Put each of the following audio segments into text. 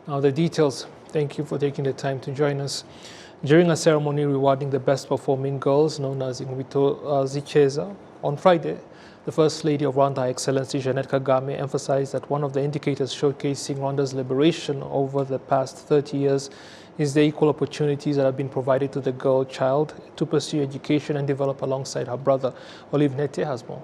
Now the details. Thank you for taking the time to join us. During a ceremony rewarding the best performing girls known as Inkubito Zicheza on Friday, the First Lady of Rwanda, Excellency Jeannette Kagame, emphasized that one of the indicators showcasing Rwanda's liberation over the past 30 years is the equal opportunities that have been provided to the girl child to pursue education and develop alongside her brother. Olive Nete has more.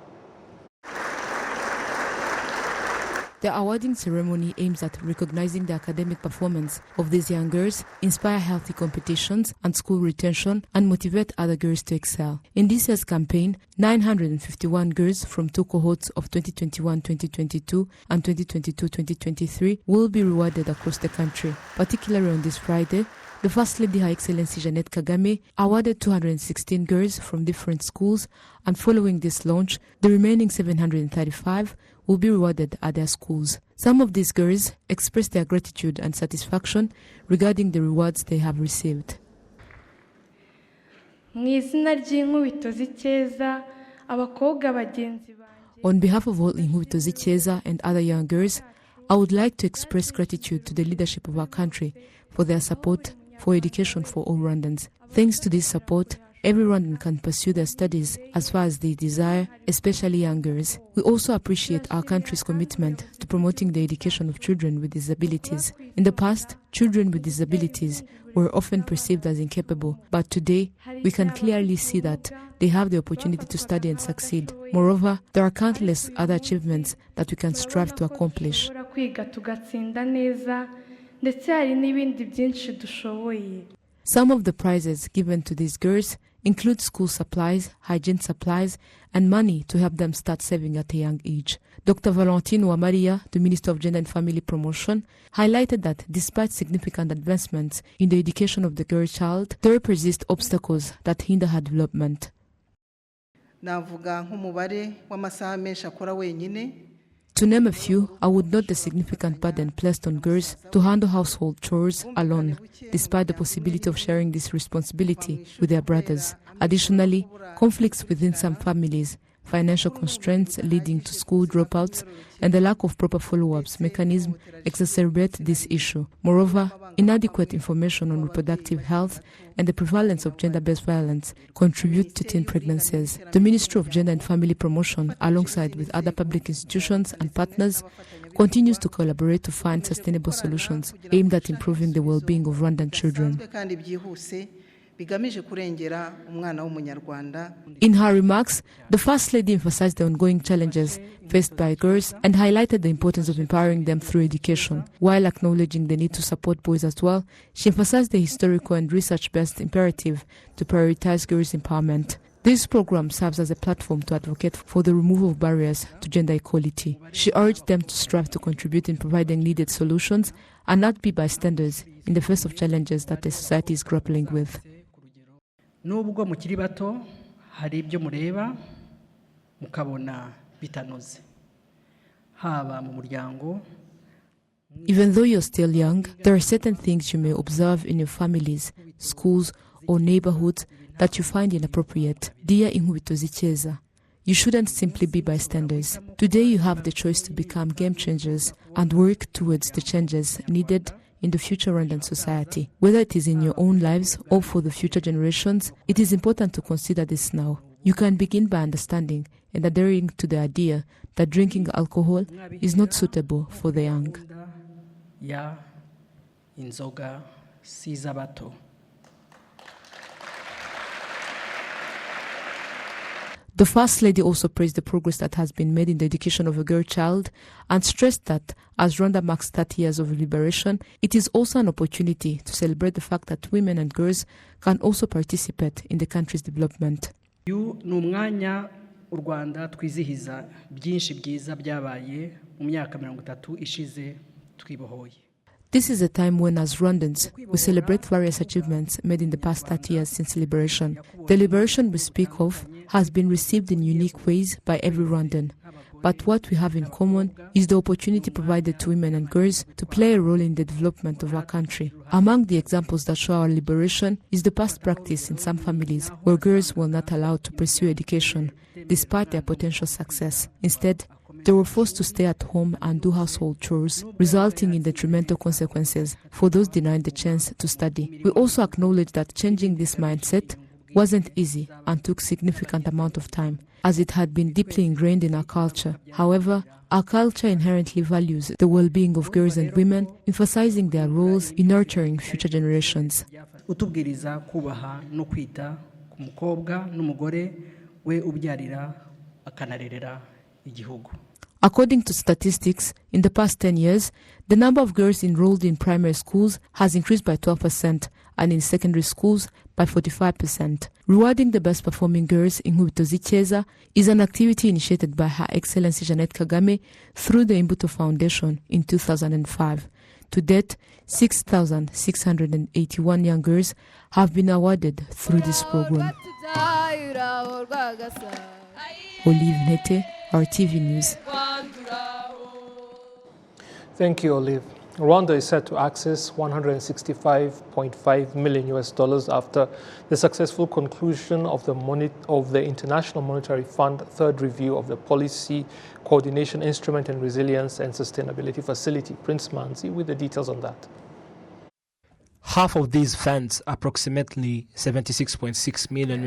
The awarding ceremony aims at recognizing the academic performance of these young girls, inspire healthy competitions and school retention, and motivate other girls to excel. In this year's campaign, 951 girls from two cohorts of 2021-2022 and 2022-2023 will be rewarded across the country. Particularly on this Friday, the First Lady, Her Excellency Jeannette Kagame, awarded 216 girls from different schools, and following this launch, the remaining 735 will be rewarded at their schools. Some of these girls expressed their gratitude and satisfaction regarding the rewards they have received. On behalf of all Inkubito Zicheza and other young girls, I would like to express gratitude to the leadership of our country for their support for education for all Rwandans. Thanks to this support, every Rwandan can pursue their studies as far as they desire, especially young girls. We also appreciate our country's commitment to promoting the education of children with disabilities. In the past, children with disabilities were often perceived as incapable, but today we can clearly see that they have the opportunity to study and succeed. Moreover, there are countless other achievements that we can strive to accomplish. Some of the prizes given to these girls include school supplies, hygiene supplies, and money to help them start saving at a young age. Dr. Valentine Uwamariya, the Minister of Gender and Family Promotion, highlighted that despite significant advancements in the education of the girl child, there persist obstacles that hinder her development. To name a few, I would note the significant burden placed on girls to handle household chores alone, despite the possibility of sharing this responsibility with their brothers. Additionally, conflicts within some families, financial constraints leading to school dropouts, and the lack of proper follow-ups mechanism exacerbate this issue. Moreover, inadequate information on reproductive health and the prevalence of gender-based violence contribute to teen pregnancies. The Ministry of Gender and Family Promotion, alongside with other public institutions and partners, continues to collaborate to find sustainable solutions aimed at improving the well-being of Rwandan children. In her remarks, the First Lady emphasized the ongoing challenges faced by girls and highlighted the importance of empowering them through education. While acknowledging the need to support boys as well, she emphasized the historical and research-based imperative to prioritize girls' empowerment. This program serves as a platform to advocate for the removal of barriers to gender equality. She urged them to strive to contribute in providing needed solutions and not be bystanders in the face of challenges that the society is grappling with. Nubwo mukiri bato hari ibyo mureba mukabona bitanoze haba mu muryango. Even though you're still young, there are certain things you may observe in your families, schools, or neighborhoods that you find inappropriate. Dear Inkubito Zicheza, you shouldn't simply be bystanders. Today you have the choice to become game changers and work towards the changes needed in the future Rwandan society. Whether it is in your own lives or for the future generations, it is important to consider this now. You can begin by understanding and adhering to the idea that drinking alcohol is not suitable for the young. Inzoga si z'abato. The First Lady also praised the progress that has been made in the education of a girl child and stressed that as Rwanda marks 30 years of liberation, it is also an opportunity to celebrate the fact that women and girls can also participate in the country's development. Uyu ni umwanya u Rwanda twizihiza byinshi byiza byabaye mu myaka 30 ishize twibohoye. This is a time when, as Rwandans, we celebrate various achievements made in the past 30 years since liberation. The liberation we speak of has been received in unique ways by every Rwandan. But what we have in common is the opportunity provided to women and girls to play a role in the development of our country. Among the examples that show our liberation is the past practice in some families where girls were not allowed to pursue education despite their potential success. Instead, They were forced to stay at home and do household chores, resulting in detrimental consequences for those denied the chance to study. We also acknowledge that changing this mindset wasn't easy and took significant amount of time, as it had been deeply ingrained in our culture. However, our culture inherently values the well-being of girls and women, emphasizing their roles in nurturing future generations. utubwiriza kubaha no kwita ku mukobwa n'umugore we ubyarira akanarerera igihugu. According to statistics, in the past 10 years, the number of girls enrolled in primary schools has increased by 12% and in secondary schools by 45%. Rewarding the best performing girls in Nkubito Zicheza is an activity initiated by Her Excellency Jeannette Kagame through the Imbuto Foundation in 2005. To date, 6,681 young girls have been awarded through this program. Olive Nete, RTV News. Thank you, Olive. Rwanda is set to access $165.5 million after the successful conclusion of the International Monetary Fund third review of the Policy Coordination Instrument and Resilience and Sustainability Facility. Prince Manzi with the details on that. Half of these funds, approximately $76.6 million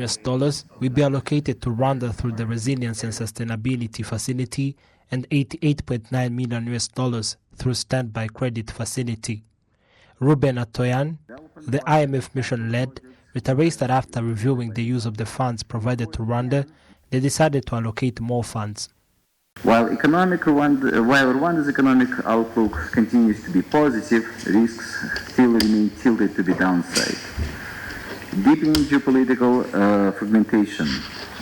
will be allocated to Rwanda through the Resilience and Sustainability Facility and $88.9 million through Standby Credit Facility. Ruben Atoyan, the IMF mission lead, reiterates that after reviewing the use of the funds provided to Rwanda, they decided to allocate more funds. While Rwanda's economic outlook continues to be positive, risks still remain tilted to the downside. Deepening geopolitical fragmentation,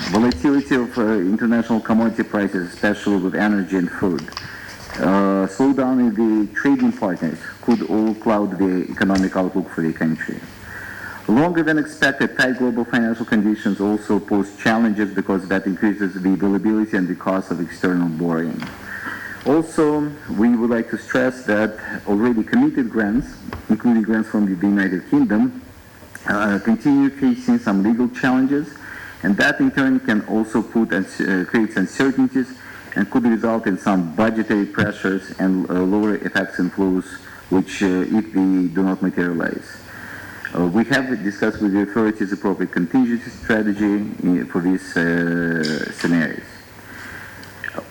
volatility of international commodity prices, especially with energy and food, slowdown in the trading partners could all cloud the economic outlook for the country. Longer than expected, tight global financial conditions also pose challenges because that increases the availability and the cost of external borrowing. Also, we would like to stress that already committed grants, including grants from the United Kingdom, continue facing some legal challenges, and that in turn can also create uncertainties and could result in some budgetary pressures and lower effects and flows, which if they do not materialize. We have discussed with the authorities appropriate contingency strategy for these scenarios.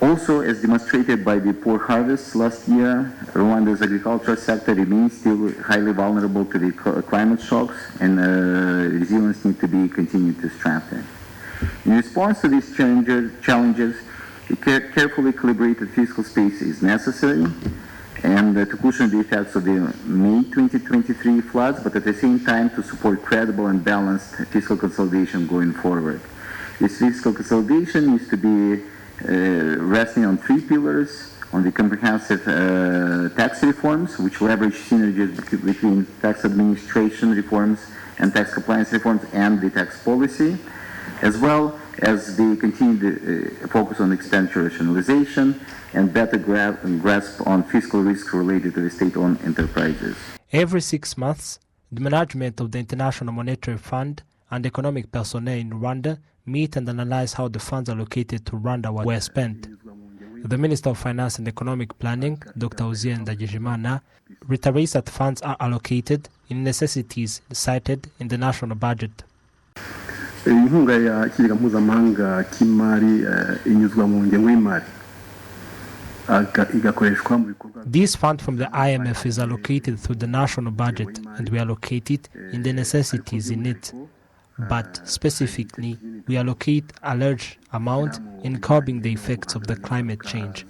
Also, as demonstrated by the poor harvests last year, Rwanda's agricultural sector remains still highly vulnerable to the climate shocks, and resilience needs to be continued to strengthen. In response to these challenges, a carefully calibrated fiscal space is necessary, and to cushion the effects of the May 2023 floods, but at the same time to support credible and balanced fiscal consolidation going forward. This fiscal consolidation needs to be resting on three pillars: on the comprehensive tax reforms, which leverage synergies between tax administration reforms and tax compliance reforms and the tax policy, as well as the continued focus on expenditure rationalization and better grasp on fiscal risk related to the state-owned enterprises. Every 6 months, the management of the International Monetary Fund and economic personnel in Rwanda meet and analyze how the funds allocated to Rwanda were spent. The Minister of Finance and Economic Planning, Dr. Uzziel Ndagijimana, reiterates that funds are allocated in necessities cited in the national budget. Inkunga ya ikigega mpuzamahanga cy'imari inyuzwa mu ngengo y'imari igakoreshwa mu bikorwa. This fund from the IMF is allocated through the national budget, and we allocate it in the necessities in it. But specifically, we allocate a large amount in curbing the effects of the climate change.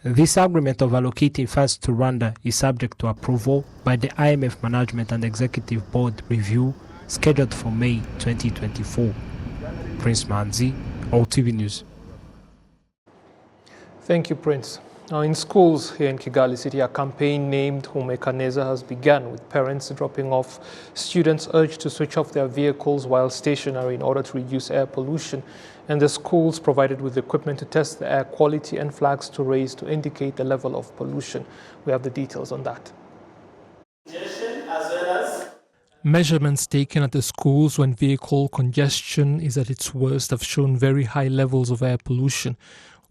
This agreement of allocating funds to Rwanda is subject to approval by the IMF Management and Executive Board review scheduled for May 2024. Prince Manzi, RwandaTV News. Thank you, Prince. Now, in schools here in Kigali City, a campaign named Humeka Neza has begun, with parents dropping off students urged to switch off their vehicles while stationary in order to reduce air pollution, and the schools provided with equipment to test the air quality and flags to raise to indicate the level of pollution. We have the details on that. Measurements taken at the schools when vehicle congestion is at its worst have shown very high levels of air pollution,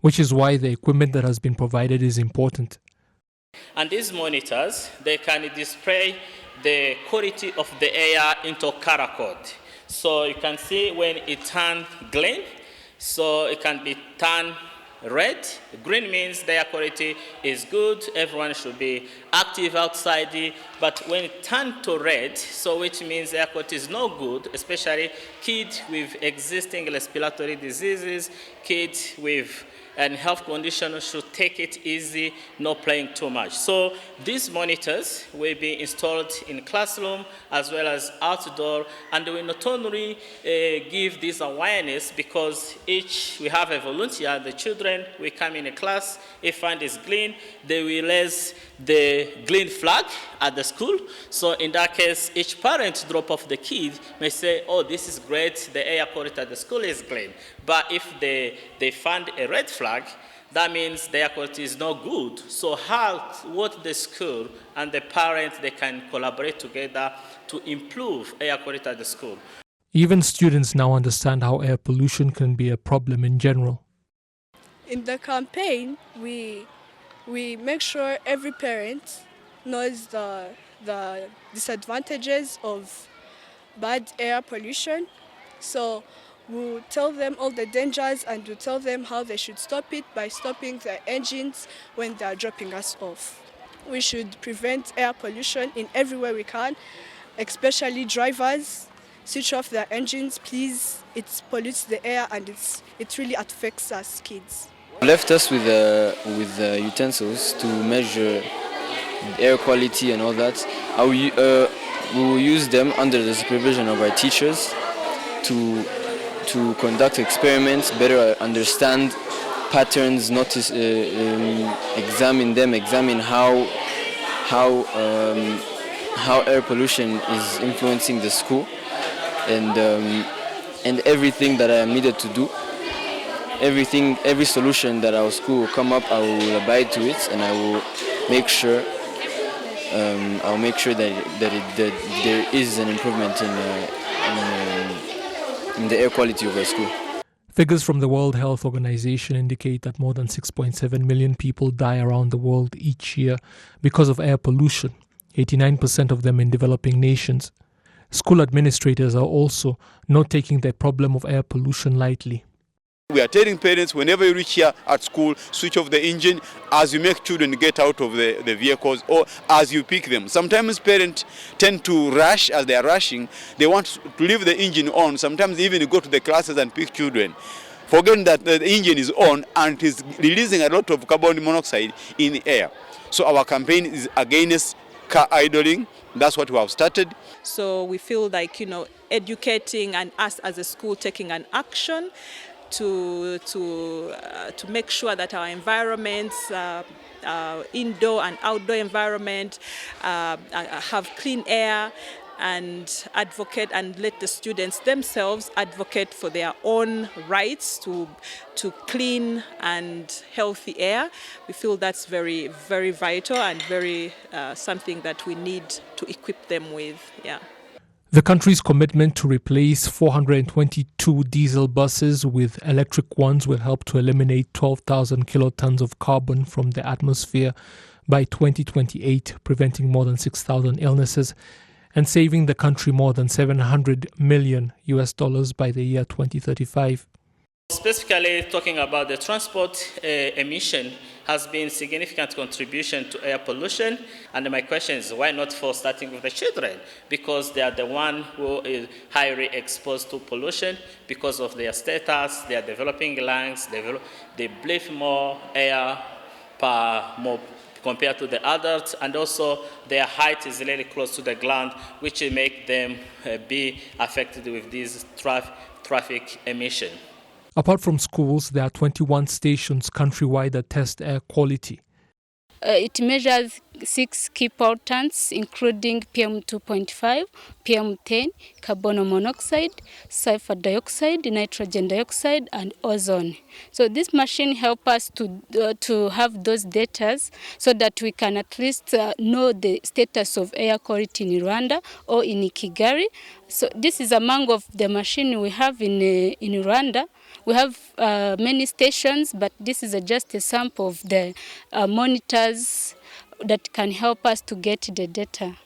which is why the equipment that has been provided is important. And these monitors, they can display the quality of the air into color code. So you can see when it turns green, so it can be turned red. Green means the air quality is good, everyone should be active outside. But when it turns to red, so which means air quality is not good, especially kids with existing respiratory diseases, kids with and health conditions should take it easy, not playing too much. So these monitors will be installed in classroom as well as outdoor, and we not only give this awareness because we have a volunteer, the children will come in a class, if find is green, they will raise the green flag at the school. So in that case, each parent drop off the kid may say, oh, this is great, the air quality at the school is green. But if they find a red flag, that means the air quality is not good. So what the school and the parents, they can collaborate together to improve air quality at the school. Even students now understand how air pollution can be a problem in general. In the campaign, we make sure every parent knows the disadvantages of bad air pollution. So we'll tell them all the dangers and we'll tell them how they should stop it by stopping their engines when they're dropping us off. We should prevent air pollution in every way we can, especially drivers. Switch off their engines, please. It pollutes the air and it really affects us kids. Left us with utensils to measure air quality and all that. We will use them under the supervision of our teachers to conduct experiments, better understand patterns, notice, examine them, examine how air pollution is influencing the school, and everything that I am needed to do. Every solution that our school will come up, I will abide to it, and I will make sure that there is an improvement in the air quality of our school. Figures from the World Health Organization indicate that more than 6.7 million people die around the world each year because of air pollution, 89% of them in developing nations. School administrators are also not taking the problem of air pollution lightly. We are telling parents, whenever you reach here at school, switch off the engine as you make children get out of the vehicles or as you pick them. Sometimes parents tend to rush. As they are rushing, they want to leave the engine on, sometimes even go to the classes and pick children, forgetting that the engine is on and it is releasing a lot of carbon monoxide in the air. So our campaign is against car idling. That's what we have started. So we feel like, educating and us as a school taking an action to make sure that our environments, indoor and outdoor environment, have clean air, and advocate and let the students themselves advocate for their own rights to clean and healthy air. We feel that's very, very vital and very something that we need to equip them with. Yeah. The country's commitment to replace 422 diesel buses with electric ones will help to eliminate 12,000 kilotons of carbon from the atmosphere by 2028, preventing more than 6,000 illnesses and saving the country more than $700 million by the year 2035. Specifically talking about the transport emission has been significant contribution to air pollution, and my question is why not for starting with the children, because they are the one who is highly exposed to pollution because of their status. They are developing lungs, they breathe more air more compared to the adults, and also their height is really close to the ground, which will make them be affected with this traffic emission. Apart from schools, there are 21 stations countrywide that test air quality. It measures 6 key pollutants, including PM2.5, PM10, carbon monoxide, sulfur dioxide, nitrogen dioxide, and ozone. So this machine helps us to have those data so that we can at least know the status of air quality in Rwanda or in Kigali. So this is among of the machine we have in Rwanda. We have many stations, but this is just a sample of the monitors that can help us to get the data.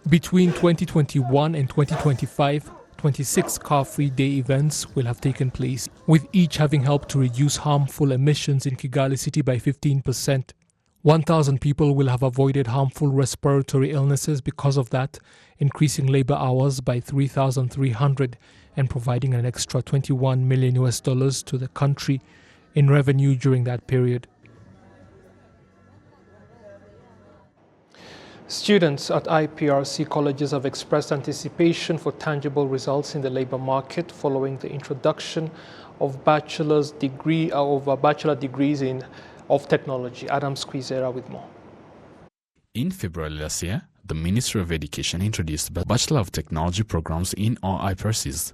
Between 2021 and 2025, 26 car-free day events will have taken place, with each having helped to reduce harmful emissions in Kigali city by 15%. 1,000 people will have avoided harmful respiratory illnesses because of that, increasing labor hours by 3,300 and providing an extra $21 million to the country in revenue during that period. Students at IPRC colleges have expressed anticipation for tangible results in the labor market following the introduction of bachelor degrees of technology. Adam Squizera with more. In February last year, the Ministry of Education introduced Bachelor of Technology programs in all IPRCs,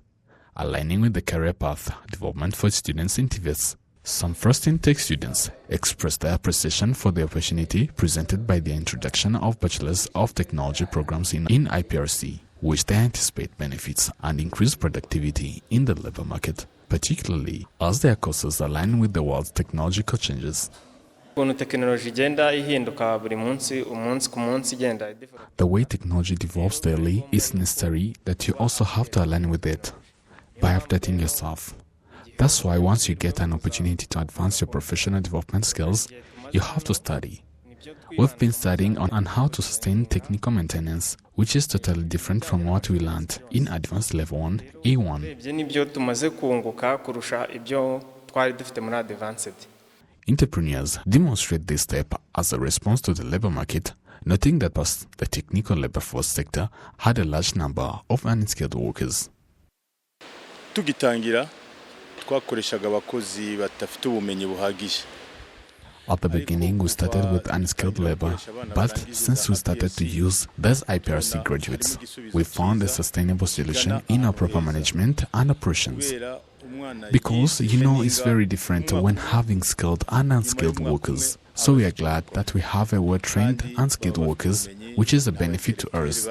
aligning with the career path development for students in TVETs. Some first intake students expressed their appreciation for the opportunity presented by the introduction of Bachelors of Technology programs in IPRC, which they anticipate benefits and increased productivity in the labor market, particularly as their courses align with the world's technological changes. The way technology develops daily, it's necessary that you also have to align with it by updating yourself. That's why once you get an opportunity to advance your professional development skills, you have to study. We've been studying on how to sustain technical maintenance, which is totally different from what we learned in Advanced Level 1, A1. Entrepreneurs demonstrate this step as a response to the labor market, noting that the technical labor force sector had a large number of unskilled workers. At the beginning, we started with unskilled labor, but since we started to use these IPRC graduates, we found a sustainable solution in our proper management and operations. Because, it's very different when having skilled and unskilled workers. So we are glad that we have a well-trained unskilled workers, which is a benefit to us.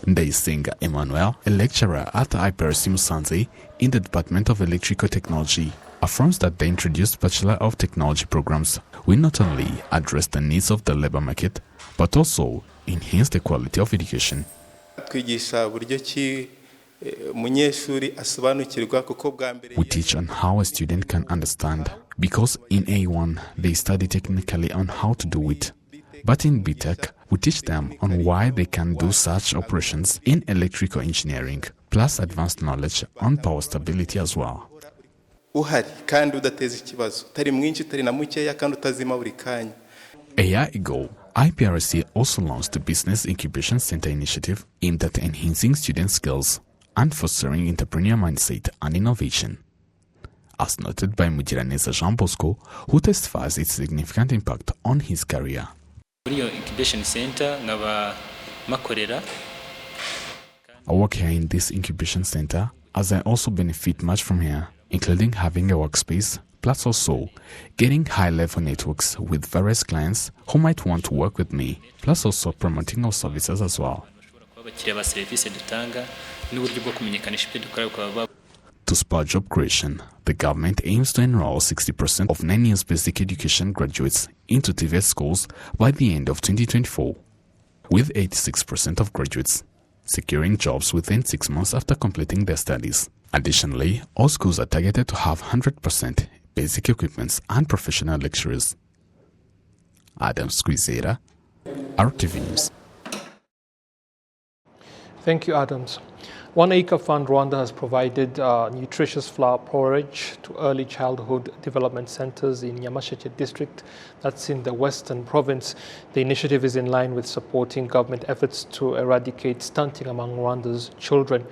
Ndaisenga Emmanuel, a lecturer at IPRC Musanze in the Department of Electrical Technology, affirms that the introduced Bachelor of Technology programs will not only address the needs of the labor market, but also enhance the quality of education. We teach on how a student can understand, because in A1 they study technically on how to do it. But in BTech, we teach them on why they can do such operations in electrical engineering, plus advanced knowledge on power stability as well. A year ago, IPRC also launched the Business Incubation Center initiative aimed at enhancing student skills and fostering entrepreneurial mindset and innovation. As noted by Mujiraneza Jean Bosco, who testifies its significant impact on his career. I work here in this incubation center as I also benefit much from here, including having a workspace, plus also getting high-level networks with various clients who might want to work with me, plus also promoting our services as well. To spur job creation, the government aims to enroll 60% of 9 years basic education graduates into TVET schools by the end of 2024, with 86% of graduates securing jobs within 6 months after completing their studies. Additionally, all schools are targeted to have 100% basic equipments and professional lecturers. Adam Squizera, RTV News. Thank you, Adams. One Acre Fund Rwanda has provided nutritious flour porridge to early childhood development centers in Nyamasheke district, that's in the Western province. The initiative is in line with supporting government efforts to eradicate stunting among Rwanda's children.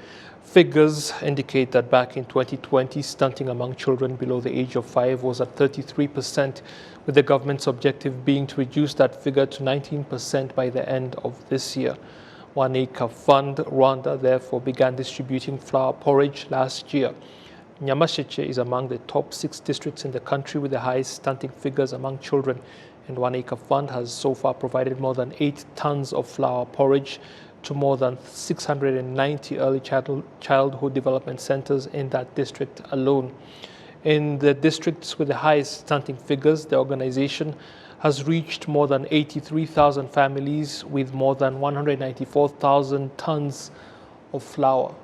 Figures indicate that back in 2020, stunting among children below the age of 5 was at 33%, with the government's objective being to reduce that figure to 19% by the end of this year. One Acre Fund Rwanda therefore began distributing flour porridge last year. Nyamasheke is among the top 6 districts in the country with the highest stunting figures among children, and One Acre Fund has so far provided more than 8 tons of flour porridge to more than 690 early childhood development centers in that district alone. In the districts with the highest stunting figures, the organization has reached more than 83,000 families with more than 194,000 tons of flour.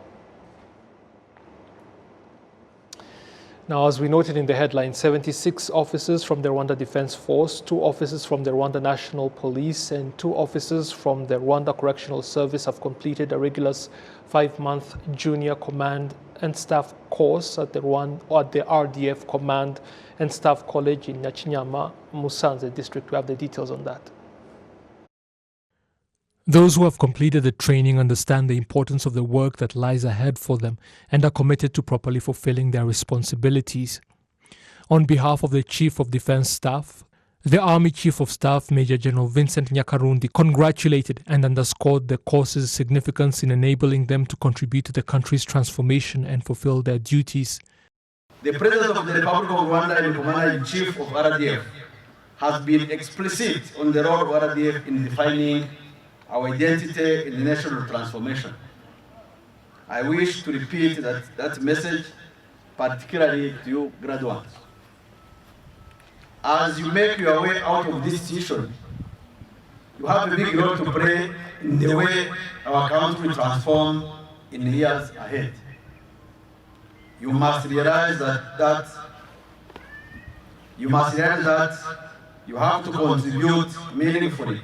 Now, as we noted in the headline, 76 officers from the Rwanda Defense Force, 2 officers from the Rwanda National Police, and 2 officers from the Rwanda Correctional Service have completed a rigorous 5-month junior command and staff course at the RDF Command and Staff College in Nyachinyama, Musanze district. We have the details on that. Those who have completed the training understand the importance of the work that lies ahead for them and are committed to properly fulfilling their responsibilities. On behalf of the Chief of Defense Staff, the Army Chief of Staff, Major General Vincent Nyakarundi, congratulated and underscored the course's significance in enabling them to contribute to the country's transformation and fulfill their duties. The President of the Republic of Rwanda and Commander-in-Chief of RDF has been explicit on the role of RDF in defining our identity in the national transformation. I wish to repeat that message, particularly to you graduates. As you make your way out of this situation, you have a big role to play in the way our country will transform in the years ahead. You must realize that you have to contribute meaningfully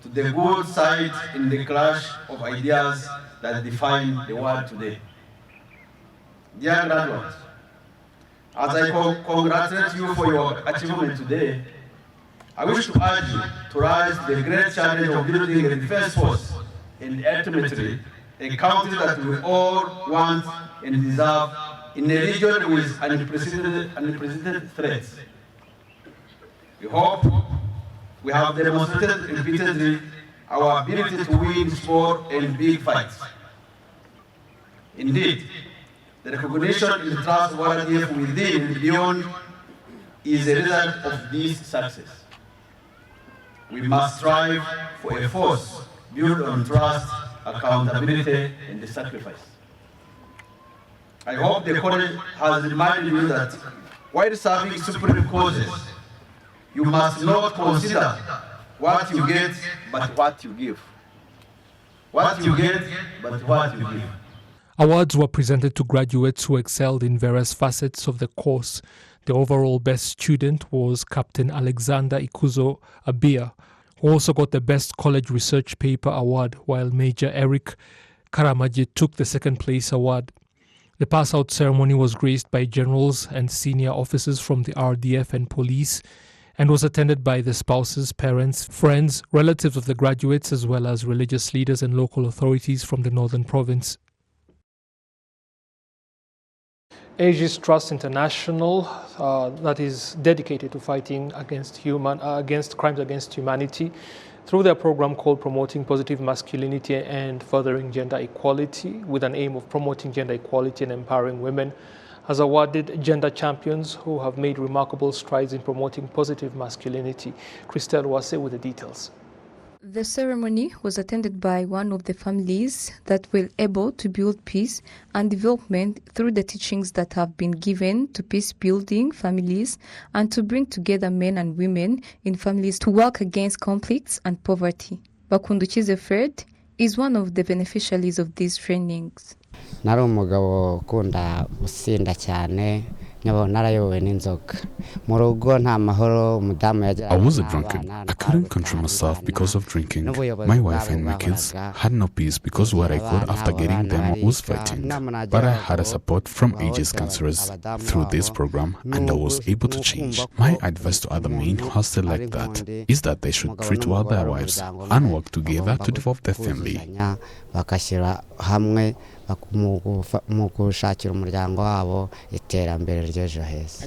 to the good side in the clash of ideas that define the world today. Dear graduates, as I congratulate you for your achievement today, I wish to urge you to rise to the great challenge of building a defense force and ultimately a country that we all want and deserve in a region with unprecedented threats. We hope we have demonstrated repeatedly our ability to win small and big fights. Indeed, the recognition and the trust of RDF within and beyond is a result of this success. We must strive for a force built on trust, accountability, and sacrifice. I hope the college has reminded you that while serving supreme causes, you must not consider what you get, but what you give. What you get, but what you give. Awards were presented to graduates who excelled in various facets of the course. The overall best student was Captain Alexander Ikuzo Abia, who also got the Best College Research Paper Award, while Major Eric Karamaji took the second place award. The pass-out ceremony was graced by generals and senior officers from the RDF and police, and was attended by the spouses, parents, friends, relatives of the graduates, as well as religious leaders and local authorities from the northern province. Aegis Trust International, that is dedicated to fighting against crimes against humanity, through their program called Promoting Positive Masculinity and Furthering Gender Equality, with an aim of promoting gender equality and empowering women, has awarded gender champions who have made remarkable strides in promoting positive masculinity. Christelle Wase with the details. The ceremony was attended by one of the families that were able to build peace and development through the teachings that have been given to peace-building families and to bring together men and women in families to work against conflicts and poverty. Bakundukize Fred is one of the beneficiaries of these trainings. Nari umugabo ukunda gusinda cyane narayobowe n'inzoga mu rugo nta mahoro umudamu I was a drunkard. I couldn't control myself because of drinking. My wife and my kids had no peace because what I got after getting them was fighting. But I had a support from ages counselors through this program and I was able to change. My advice to other men who are still like that is that they should treat well their wives and work together to develop their family.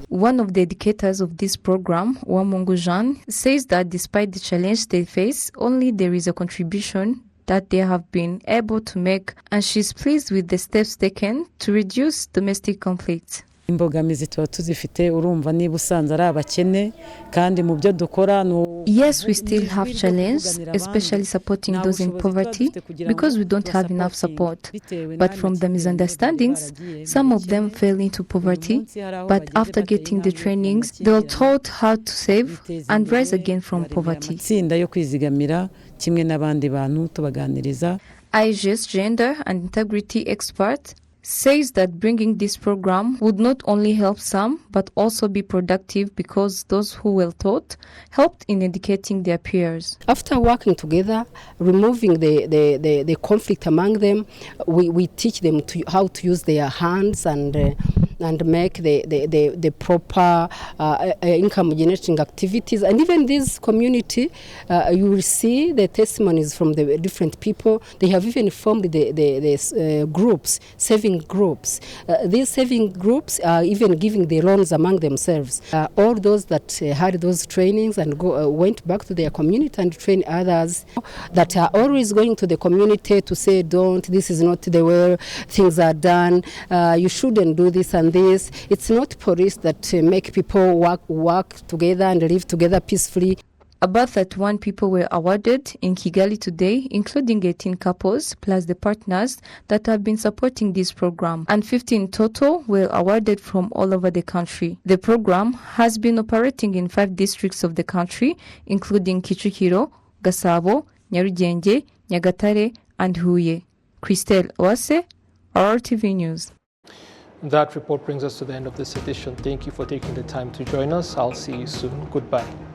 One of the educators of this program, Wamungu Jean, says that despite the challenge they face, only there is a contribution that they have been able to make, and she's pleased with the steps taken to reduce domestic conflicts. imbogamizi tuba tuzifite urumva niba usanze ari abakene kandi mu byo dukora Yes, we still have challenges, especially supporting those in poverty, because we don't have enough support. But from the misunderstandings, some of them fell into poverty, but after getting the trainings, they were taught how to save and rise again from poverty. IG's gender and integrity expert says that bringing this program would not only help some, but also be productive because those who were taught helped in educating their peers. After working together, removing the conflict among them, we teach them how to use their hands and make the proper income generating activities. And even this community, you will see the testimonies from the different people. They have even formed the groups, saving groups. These saving groups are even giving the loans among themselves. All those that had those trainings and went back to their community and train others that are always going to the community to say, this is not the way things are done, you shouldn't do this and this. It's not police that make people work together and live together peacefully. About 31 people were awarded in Kigali today, including 18 couples, plus the partners that have been supporting this program, and 15 total were awarded from all over the country. The program has been operating in 5 districts of the country, including Kicukiro, Gasabo, Nyarugenge, Nyagatare, and Huye. Christelle Oase, RwandaTV News. That report brings us to the end of this edition. Thank you for taking the time to join us. I'll see you soon. Goodbye.